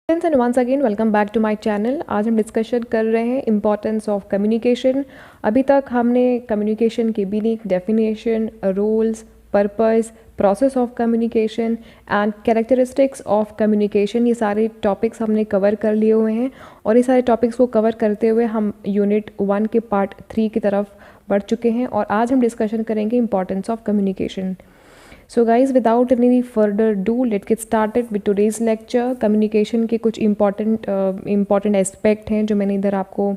And once again welcome back to my channel. आज हम discussion कर रहे हैं इम्पॉर्टेंस ऑफ कम्युनिकेशन। अभी तक हमने कम्युनिकेशन की meaning, definition, roles, purpose, process of communication and characteristics of communication, ये सारे टॉपिक्स हमने कवर कर लिए हुए हैं। और ये सारे टॉपिक्स को कवर करते हुए हम यूनिट 1 के पार्ट 3 की तरफ बढ़ चुके हैं और आज हम डिस्कशन करेंगे importance of communication. So guys, without any further do let get started with today's lecture. Communication के कुछ इम्पॉर्टेंट एस्पेक्ट हैं जो मैंने इधर आपको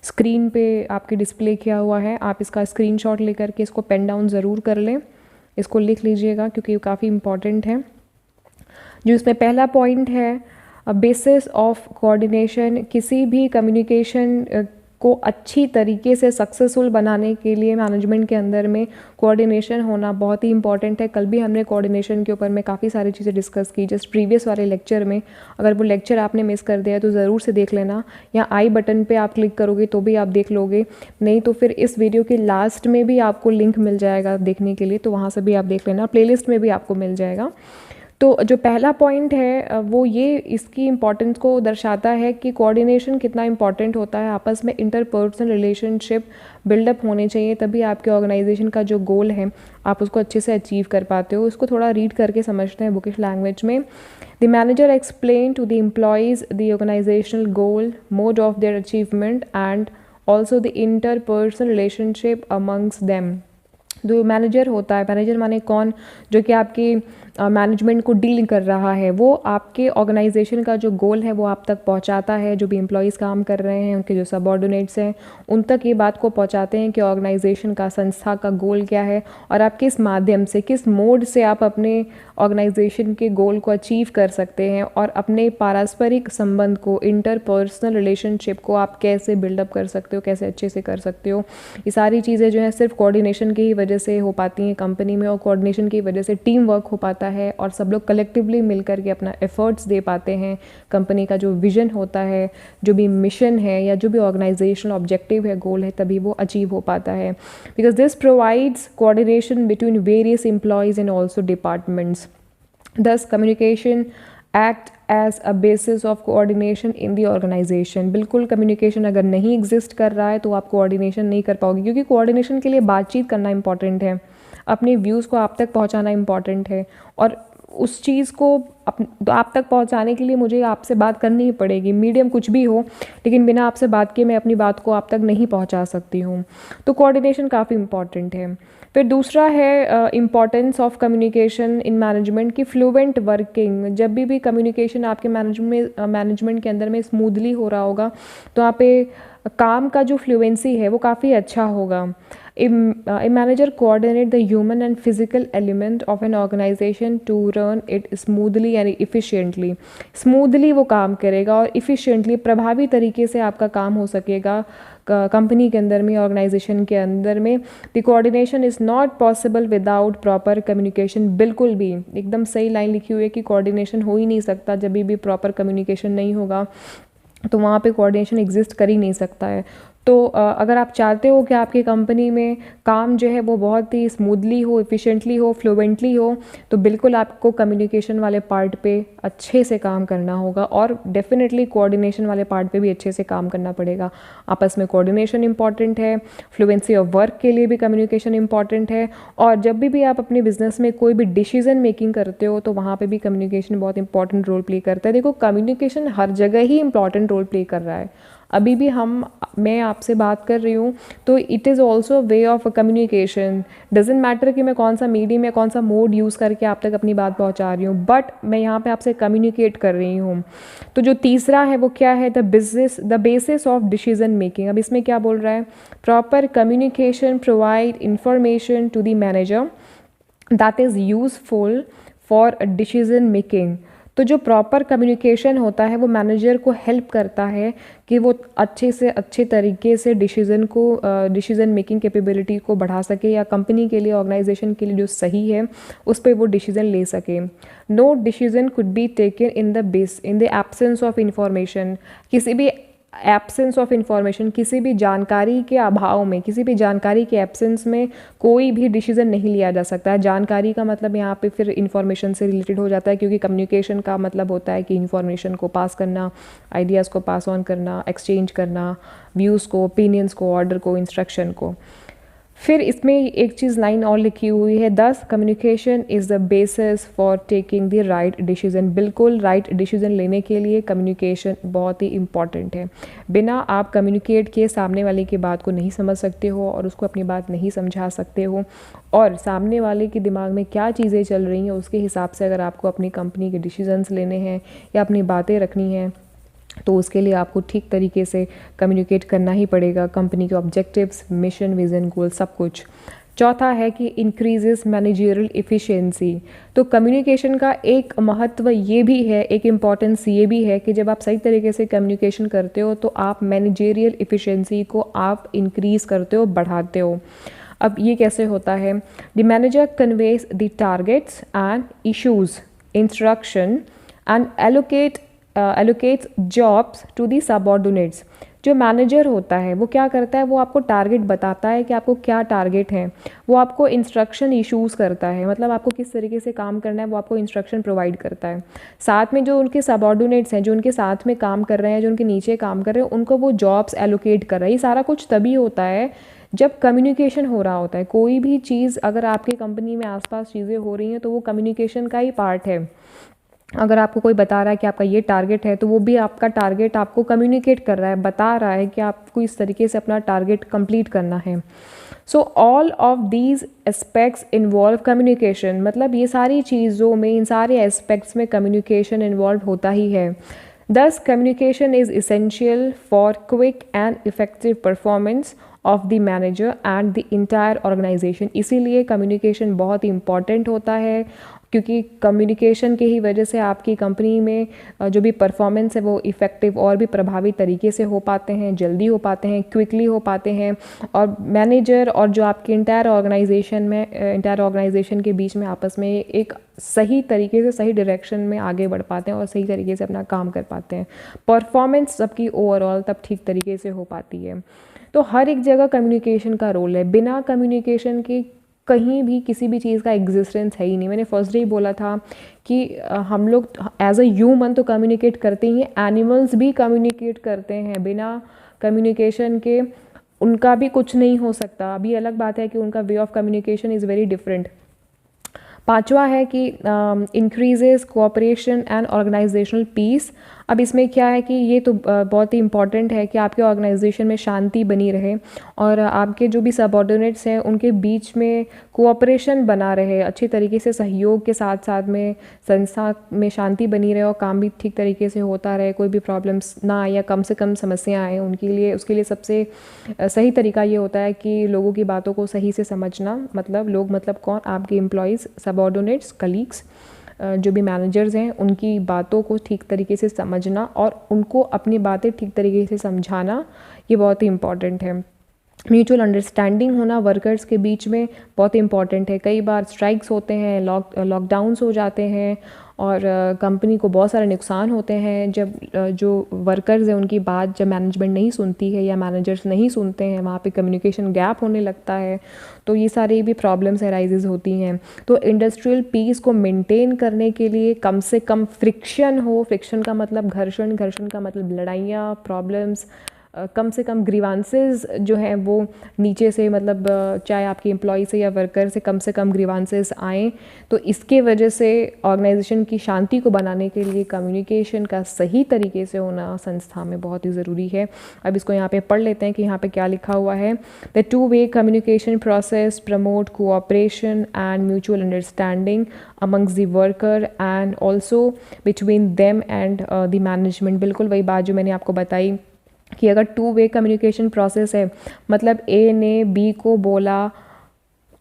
स्क्रीन पे आपके डिस्प्ले किया हुआ है। आप इसका स्क्रीनशॉट लेकर के इसको पेन डाउन ज़रूर कर लें, इसको लिख लीजिएगा क्योंकि ये काफ़ी इम्पॉर्टेंट है। जो इसमें पहला पॉइंट है, बेसिस ऑफ कोऑर्डिनेशन। किसी भी कम्युनिकेशन को अच्छी तरीके से सक्सेसफुल बनाने के लिए मैनेजमेंट के अंदर में कोऑर्डिनेशन होना बहुत ही इंपॉर्टेंट है। कल भी हमने कोऑर्डिनेशन के ऊपर में काफ़ी सारी चीज़ें डिस्कस की जस्ट प्रीवियस वाले लेक्चर में। अगर वो लेक्चर आपने मिस कर दिया तो ज़रूर से देख लेना, या आई बटन पे आप क्लिक करोगे तो भी आप देख लोगे, नहीं तो फिर इस वीडियो के लास्ट में भी आपको लिंक मिल जाएगा देखने के लिए, तो वहाँ से भी आप देख लेना, प्लेलिस्ट में भी आपको मिल जाएगा। तो जो पहला पॉइंट है वो ये इसकी इम्पॉर्टेंस को दर्शाता है कि कोऑर्डिनेशन कितना इम्पॉर्टेंट होता है। आपस में इंटरपर्सनल रिलेशनशिप बिल्डअप होने चाहिए, तभी आपके ऑर्गेनाइजेशन का जो गोल है आप उसको अच्छे से अचीव कर पाते हो। उसको थोड़ा रीड करके समझते हैं बुकिश लैंग्वेज में। The manager explain to the employees the organisational goal, mode of their achievement and also the interpersonal relationship amongst them. जो मैनेजर होता है, मैनेजर माने कौन, जो कि आपकी मैनेजमेंट को डील कर रहा है, वो आपके ऑर्गेनाइजेशन का जो गोल है वो आप तक पहुंचाता है। जो भी एम्प्लॉयज़ काम कर रहे हैं, उनके जो सबऑर्डिनेट्स हैं, उन तक ये बात को पहुंचाते हैं कि ऑर्गेनाइजेशन का, संस्था का गोल क्या है और आप किस माध्यम से, किस मोड से आप अपने ऑर्गेनाइजेशन के गोल को अचीव कर सकते हैं और अपने पारस्परिक संबंध को, इंटरपर्सनल रिलेशनशिप को आप कैसे बिल्डअप कर सकते हो, कैसे अच्छे से कर सकते हो। ये सारी चीज़ें जो हैं सिर्फ कोऑर्डिनेशन की ही वजह से हो पाती हैं कंपनी में, और कोऑर्डिनेशन की वजह से टीम वर्क हो पाता है और सब लोग कलेक्टिवली मिलकर के अपना एफर्ट्स दे पाते हैं। कंपनी का जो विजन होता है, जो भी मिशन है या जो भी ऑर्गेनाइजेशनल ऑब्जेक्टिव है, गोल है, तभी वो अचीव हो पाता है। Because this provides coordination between various employees and also departments. Thus, communication act as a basis of coordination in the organization। बिल्कुल कम्युनिकेशन अगर नहीं एग्जिस्ट कर रहा है तो आप कोऑर्डिनेशन नहीं कर पाओगे, क्योंकि कोऑर्डिनेशन के लिए बातचीत करना इंपॉर्टेंट है, अपने व्यूज़ को आप तक पहुंचाना इंपॉर्टेंट है, और उस चीज़ को आप तक पहुंचाने के लिए मुझे आपसे बात करनी ही पड़ेगी। मीडियम कुछ भी हो, लेकिन बिना आपसे बात किए मैं अपनी बात को आप तक नहीं पहुंचा सकती हूँ। तो कोऑर्डिनेशन काफ़ी इंपॉर्टेंट है। फिर दूसरा है importance of communication in management की फ्लुएंट वर्किंग। जब भी कम्युनिकेशन आपके मैनेजमेंट के अंदर में स्मूथली हो रहा होगा तो आप पे काम का जो फ्लुएंसी है वो काफ़ी अच्छा होगा। A manager coordinate the human and physical element of an organization to run it smoothly and efficiently। Smoothly वो काम करेगा और efficiently, प्रभावी तरीके से आपका काम हो सकेगा कंपनी के अंदर में, ऑर्गेनाइजेशन के अंदर में। The coordination is not possible without proper communication. बिल्कुल भी एकदम सही लाइन लिखी हुई है कि कोऑर्डिनेशन हो ही नहीं सकता जब भी प्रॉपर कम्युनिकेशन नहीं होगा, तो वहाँ पे कोऑर्डिनेशन एग्जिस्ट कर ही नहीं सकता है। तो अगर आप चाहते हो कि आपकी कंपनी में काम जो है वो बहुत ही स्मूथली हो, एफिशिएंटली हो, फ्लुएंटली हो, तो बिल्कुल आपको कम्युनिकेशन वाले पार्ट पे अच्छे से काम करना होगा और डेफिनेटली कोऑर्डिनेशन वाले पार्ट पे भी अच्छे से काम करना पड़ेगा। आपस में कोऑर्डिनेशन इंपॉर्टेंट है, फ्लुएंसी ऑफ वर्क के लिए भी कम्युनिकेशन इंपॉर्टेंट है, और जब भी आप अपने बिजनेस में कोई भी डिसीजन मेकिंग करते हो तो वहाँ पर भी कम्युनिकेशन बहुत इंपॉर्टेंट रोल प्ले करता है। देखो, कम्युनिकेशन हर जगह ही इंपॉर्टेंट रोल प्ले कर रहा है। अभी भी मैं आपसे बात कर रही हूँ तो it is also way of communication. Doesn't matter कि मैं कौन सा मीडियम या कौन सा मोड यूज़ करके आप तक अपनी बात पहुँचा रही हूँ, बट मैं यहाँ पे आपसे कम्युनिकेट कर रही हूँ। तो जो तीसरा है वो क्या है, the basis of decision making. अब इसमें क्या बोल रहा है, proper communication provide information to the manager that is useful for decision making. तो जो प्रॉपर कम्युनिकेशन होता है वो मैनेजर को हेल्प करता है कि वो अच्छे से अच्छे तरीके से डिसीजन मेकिंग कैपेबिलिटी को बढ़ा सके, या कंपनी के लिए, ऑर्गेनाइजेशन के लिए जो सही है उस पर वो डिसीजन ले सके। No decision could be taken in the absence of information. किसी भी एब्सेंस ऑफ इंफॉर्मेशन, किसी भी जानकारी के अभाव में, किसी भी जानकारी के एब्सेंस में कोई भी डिसीजन नहीं लिया जा सकता है। जानकारी का मतलब यहाँ पे फिर इंफॉर्मेशन से रिलेटेड हो जाता है, क्योंकि कम्युनिकेशन का मतलब होता है कि इंफॉर्मेशन को पास करना, आइडियाज़ को पास ऑन करना, एक्सचेंज करना, व्यूज़ को, ओपिनियंस को, ऑर्डर को, इंस्ट्रक्शन को। फिर इसमें एक चीज़ लाइन और लिखी हुई है, दस communication is the basis for taking the right decision. बिल्कुल राइट डिसीजन लेने के लिए कम्युनिकेशन बहुत ही इंपॉर्टेंट है। बिना आप कम्युनिकेट किए सामने वाले की बात को नहीं समझ सकते हो और उसको अपनी बात नहीं समझा सकते हो, और सामने वाले के दिमाग में क्या चीज़ें चल रही हैं उसके हिसाब से अगर आपको अपनी कंपनी के डिसीजंस लेने हैं या अपनी बातें रखनी हैं, तो उसके लिए आपको ठीक तरीके से कम्युनिकेट करना ही पड़ेगा, कंपनी के ऑब्जेक्टिव्स, मिशन, विज़न, गोल, सब कुछ। चौथा है कि इंक्रीजेस मैनेजरियल इफ़िशिएंसी। तो कम्युनिकेशन का एक महत्व ये भी है, एक इम्पॉर्टेंस ये भी है कि जब आप सही तरीके से कम्युनिकेशन करते हो तो आप मैनेजरियल इफ़िशिएंसी को आप इंक्रीज़ करते हो, बढ़ाते हो। अब ये कैसे होता है? The manager conveys the targets and issues, instruction and allocates jobs to the subordinates. जो मैनेजर होता है वो क्या करता है, वो आपको टारगेट बताता है कि आपको क्या टारगेट है, वो आपको इंस्ट्रक्शन इशूज़ करता है, मतलब आपको किस तरीके से काम करना है वो आपको इंस्ट्रक्शन प्रोवाइड करता है। साथ में जो उनके सबऑर्डिनेट्स हैं, जो उनके साथ में काम कर रहे हैं, जो उनके नीचे काम कर रहे हैं, उनको वो जॉब्स एलोकेट कर रहा है। ये सारा कुछ तभी होता है जब कम्युनिकेशन हो रहा होता है। कोई भी चीज़ अगर आपकी कंपनी में आसपास चीज़ें हो रही हैं तो वो कम्युनिकेशन का ही पार्ट है। अगर आपको कोई बता रहा है कि आपका ये टारगेट है, तो वो भी आपका टारगेट आपको कम्युनिकेट कर रहा है, बता रहा है कि आपको इस तरीके से अपना टारगेट कंप्लीट करना है। So all of these aspects involve communication, मतलब ये सारी चीज़ों में, इन सारे एस्पेक्ट्स में कम्युनिकेशन इन्वॉल्व होता ही है। Thus, communication is essential for quick and effective performance of the manager and the entire organization। इसीलिए कम्युनिकेशन बहुत ही इम्पॉर्टेंट होता है, क्योंकि कम्युनिकेशन की ही वजह से आपकी कंपनी में जो भी परफॉर्मेंस है वो इफ़ेक्टिव और भी प्रभावी तरीके से हो पाते हैं, जल्दी हो पाते हैं, क्विकली हो पाते हैं, और मैनेजर और जो आपके इंटायर ऑर्गेनाइजेशन के बीच में आपस में एक सही तरीके से, सही डायरेक्शन में आगे बढ़ पाते हैं और सही तरीके से अपना काम कर पाते हैं। परफॉर्मेंस सबकी ओवरऑल तब ठीक तरीके से हो पाती है। तो हर एक जगह कम्युनिकेशन का रोल है। बिना कम्युनिकेशन के कहीं भी किसी भी चीज़ का एग्जिस्टेंस है ही नहीं। मैंने फर्स्ट डे ही बोला था कि हम लोग एज अ ह्यूमन तो कम्युनिकेट करते ही हैं, एनिमल्स भी कम्युनिकेट करते हैं। बिना कम्युनिकेशन के उनका भी कुछ नहीं हो सकता। अभी अलग बात है कि उनका way of communication is very different. पांचवा है कि increases cooperation and organisational peace. अब इसमें क्या है कि ये तो बहुत ही इंपॉर्टेंट है कि आपके ऑर्गेनाइजेशन में शांति बनी रहे और आपके जो भी सबऑर्डिनेट्स हैं उनके बीच में कोऑपरेशन बना रहे, अच्छी तरीके से सहयोग के साथ साथ में संस्था में शांति बनी रहे और काम भी ठीक तरीके से होता रहे, कोई भी प्रॉब्लम्स ना आए या कम से कम समस्या आए उनके लिए। उसके लिए सबसे सही तरीका ये होता है कि लोगों की बातों को सही से समझना। मतलब लोग मतलब कौन? आपके एम्प्लॉयज़, सबऑर्डिनेट्स, कलीग्स, जो भी मैनेजर्स हैं, उनकी बातों को ठीक तरीके से समझना और उनको अपनी बातें ठीक तरीके से समझाना, ये बहुत ही इम्पॉर्टेंट है। म्यूचुअल अंडरस्टैंडिंग होना वर्कर्स के बीच में बहुत इंपॉर्टेंट है। कई बार स्ट्राइक्स होते हैं, लॉकडाउन्स हो जाते हैं और कंपनी को बहुत सारे नुकसान होते हैं जब जो वर्कर्स हैं उनकी बात जब मैनेजमेंट नहीं सुनती है या मैनेजर्स नहीं सुनते हैं, वहाँ पे कम्युनिकेशन गैप होने लगता है, तो ये सारी भी प्रॉब्लम्स अराइजेज होती हैं। तो इंडस्ट्रियल पीस को मेंटेन करने के लिए कम से कम फ्रिक्शन हो। फ्रिक्शन का मतलब घर्षण, घर्षण का मतलब लड़ाइयाँ, प्रॉब्लम्स, कम से कम ग्रीवांसेस जो हैं वो नीचे से, मतलब चाहे आपके एम्प्लॉय से या वर्कर से कम ग्रीवांसेस आएँ। तो इसके वजह से ऑर्गेनाइजेशन की शांति को बनाने के लिए कम्युनिकेशन का सही तरीके से होना संस्था में बहुत ही ज़रूरी है। अब इसको यहाँ पे पढ़ लेते हैं कि यहाँ पे क्या लिखा हुआ है। The two way communication process promote cooperation and mutual understanding amongst the worker and also between them and the management. बिल्कुल वही बात जो मैंने आपको बताई कि अगर टू वे कम्युनिकेशन प्रोसेस है, मतलब ए ने बी को बोला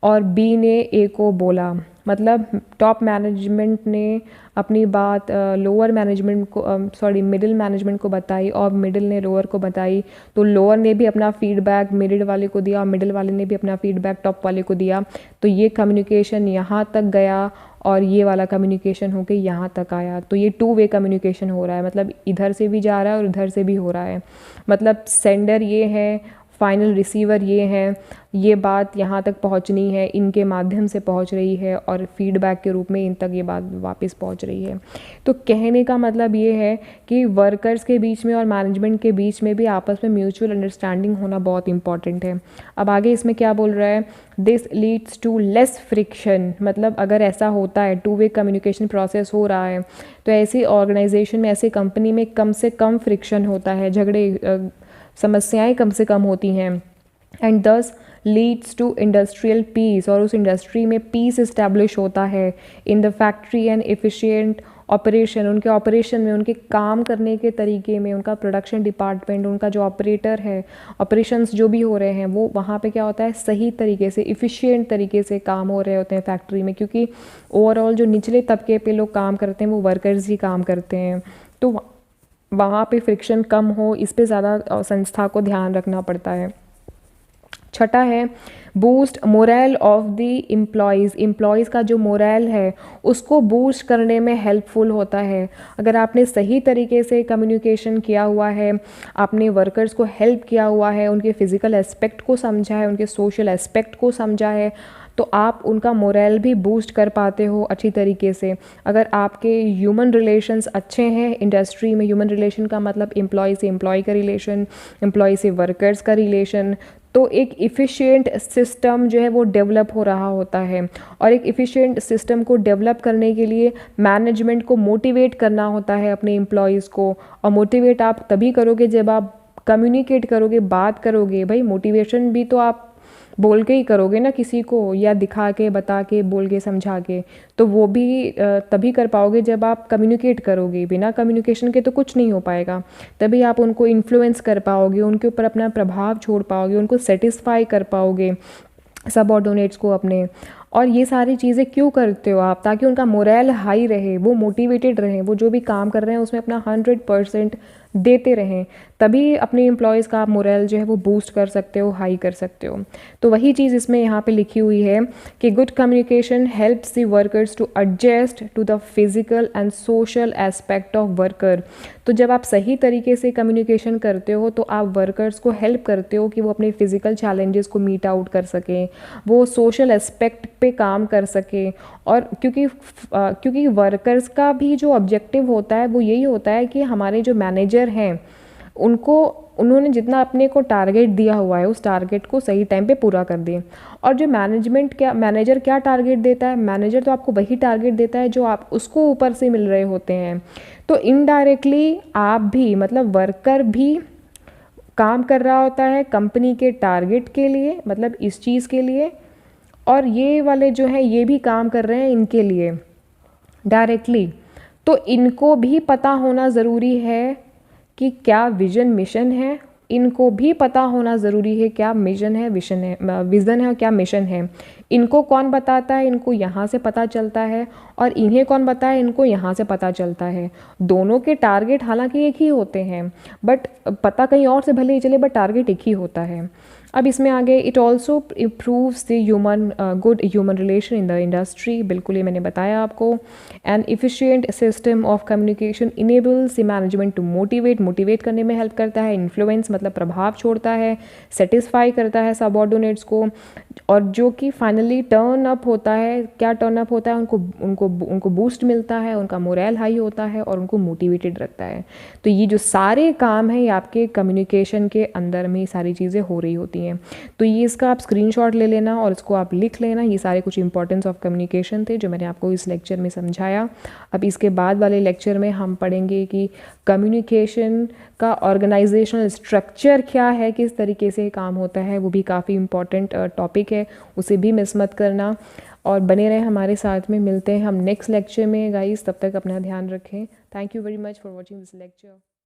और बी ने ए को बोला, मतलब टॉप मैनेजमेंट ने अपनी बात लोअर मैनेजमेंट को मिडिल मैनेजमेंट को बताई और मिडिल ने लोअर को बताई, तो लोअर ने भी अपना फीडबैक मिडिल वाले को दिया और मिडिल वाले ने भी अपना फीडबैक टॉप वाले को दिया। तो ये कम्युनिकेशन यहाँ तक गया और ये वाला कम्युनिकेशन होके यहाँ तक आया, तो ये 2 वे कम्युनिकेशन हो रहा है, मतलब इधर से भी जा रहा है और उधर से भी हो रहा है। मतलब सेंडर ये है, फाइनल रिसीवर ये है, ये बात यहाँ तक पहुँचनी है, इनके माध्यम से पहुँच रही है और फीडबैक के रूप में इन तक ये बात वापस पहुँच रही है। तो कहने का मतलब ये है कि वर्कर्स के बीच में और मैनेजमेंट के बीच में भी आपस में म्यूचुअल अंडरस्टैंडिंग होना बहुत इंपॉर्टेंट है। अब आगे इसमें क्या बोल रहा है, this leads to less friction, मतलब अगर ऐसा होता है, 2 वे कम्युनिकेशन प्रोसेस हो रहा है, तो ऐसी ऑर्गेनाइजेशन में, ऐसी कंपनी में कम से कम फ्रिक्शन होता है, झगड़े समस्याएं कम से कम होती हैं। एंड दस लीड्स टू इंडस्ट्रियल पीस, और उस इंडस्ट्री में पीस इस्टेब्लिश होता है in the factory and efficient operation, उनके ऑपरेशन में, उनके काम करने के तरीके में, उनका प्रोडक्शन डिपार्टमेंट, उनका जो ऑपरेटर है, ऑपरेशंस जो भी हो रहे हैं वो वहाँ पे क्या होता है, सही तरीके से, इफ़िशिएंट तरीके से काम हो रहे होते हैं फैक्ट्री में, क्योंकि ओवरऑल जो निचले तबके पे लोग काम करते हैं वो वर्कर्स ही काम करते हैं, तो वहाँ पे फ्रिक्शन कम हो, इस पे ज़्यादा संस्था को ध्यान रखना पड़ता है। छठा है boost moral of the employees का जो मोरल है उसको बूस्ट करने में हेल्पफुल होता है। अगर आपने सही तरीके से कम्युनिकेशन किया हुआ है, आपने वर्कर्स को हेल्प किया हुआ है, उनके फिज़िकल एस्पेक्ट को समझा है, उनके सोशल एस्पेक्ट को समझा है, तो आप उनका मोरल भी बूस्ट कर पाते हो अच्छी तरीके से। अगर आपके ह्यूमन रिलेशंस अच्छे हैं इंडस्ट्री में, ह्यूमन रिलेशन का मतलब एम्प्लॉय से एम्प्लॉय का रिलेशन, एम्प्लॉय से वर्कर्स का रिलेशन, तो एक इफ़िशिएंट सिस्टम जो है वो डेवलप हो रहा होता है। और एक इफ़िशिएंट सिस्टम को डेवलप करने के लिए मैनेजमेंट को मोटिवेट करना होता है अपने एम्प्लॉयज़ को, और मोटिवेट आप तभी करोगे जब आप कम्युनिकेट करोगे, बात करोगे। भाई मोटिवेशन भी तो आप बोल के ही करोगे ना किसी को, या दिखा के, बता के, बोल के, समझा के, तो वो भी तभी कर पाओगे जब आप कम्युनिकेट करोगे। बिना कम्युनिकेशन के तो कुछ नहीं हो पाएगा। तभी आप उनको इन्फ्लुएंस कर पाओगे, उनके ऊपर अपना प्रभाव छोड़ पाओगे, उनको सेटिस्फाई कर पाओगे, सबऑर्डिनेट्स को अपने। और ये सारी चीज़ें क्यों करते हो आप? ताकि उनका मोरल हाई रहे, वो मोटिवेटेड रहें, वो जो भी काम कर रहे हैं उसमें अपना 100% देते रहें, तभी अपने एम्प्लॉयज़ का आप मोरल जो है वो बूस्ट कर सकते हो, हाई कर सकते हो। तो वही चीज़ इसमें यहाँ पे लिखी हुई है कि good communication helps the workers to adjust to the physical and social aspect of worker. तो जब आप सही तरीके से कम्युनिकेशन करते हो तो आप वर्कर्स को हेल्प करते हो कि वो अपने फिजिकल चैलेंजेस को मीट आउट कर सकें, वो सोशल एस्पेक्ट पे काम कर सकें। और क्योंकि वर्कर्स का भी जो ऑब्जेक्टिव होता है वो यही होता है कि हमारे जो मैनेजर हैं उन्होंने जितना अपने को टारगेट दिया हुआ है उस टारगेट को सही टाइम पे पूरा कर दें। और जो मैनेजर क्या टारगेट देता है? मैनेजर तो आपको वही टारगेट देता है जो आप उसको ऊपर से मिल रहे होते हैं। तो इनडायरेक्टली आप भी, मतलब वर्कर भी काम कर रहा होता है कंपनी के टारगेट के लिए, मतलब इस चीज़ के लिए, और ये वाले जो हैं ये भी काम कर रहे हैं इनके लिए डायरेक्टली। तो इनको भी पता होना ज़रूरी है कि क्या विज़न मिशन है, इनको भी पता होना ज़रूरी है क्या विज़न है और क्या मिशन है। इनको कौन बताता है? इनको यहाँ से पता चलता है, और इन्हें कौन बताए? इनको यहाँ से पता चलता है। दोनों के टारगेट हालांकि एक ही होते हैं, बट पता कहीं और से भले ही चले, बट टारगेट एक ही होता है। अब इसमें आगे it also improves the good human relation in the industry, बिल्कुल ये मैंने बताया आपको। And efficient system of communication enables the management to motivate करने में हेल्प करता है, इन्फ्लुएंस मतलब प्रभाव छोड़ता है, सेटिस्फाई करता है सबऑर्डिनेट्स को, और जो कि फाइनली टर्न अप होता है। क्या टर्न अप होता है? उनको बूस्ट मिलता है, उनका मोरल हाई होता है और उनको मोटिवेटेड रखता है। तो ये जो सारे काम हैं ये आपके कम्युनिकेशन के अंदर में सारी चीज़ें हो रही होती हैं। तो ये इसका आप स्क्रीनशॉट ले लेना और इसको आप लिख लेना। ये सारे कुछ इंपॉर्टेंस ऑफ कम्युनिकेशन थे जो मैंने आपको इस लेक्चर में समझाया। अब इसके बाद वाले लेक्चर में हम पढ़ेंगे कि कम्युनिकेशन का ऑर्गेनाइजेशनल स्ट्रक्चर क्या है, किस तरीके से काम होता है, वो भी काफ़ी इंपॉर्टेंट टॉपिक है, उसे भी मिस मत करना। और बने रहें हमारे साथ में। मिलते हैं हम नेक्स्ट लेक्चर में गाइस, तब तक अपना ध्यान रखें। Thank you very much for watching this lecture.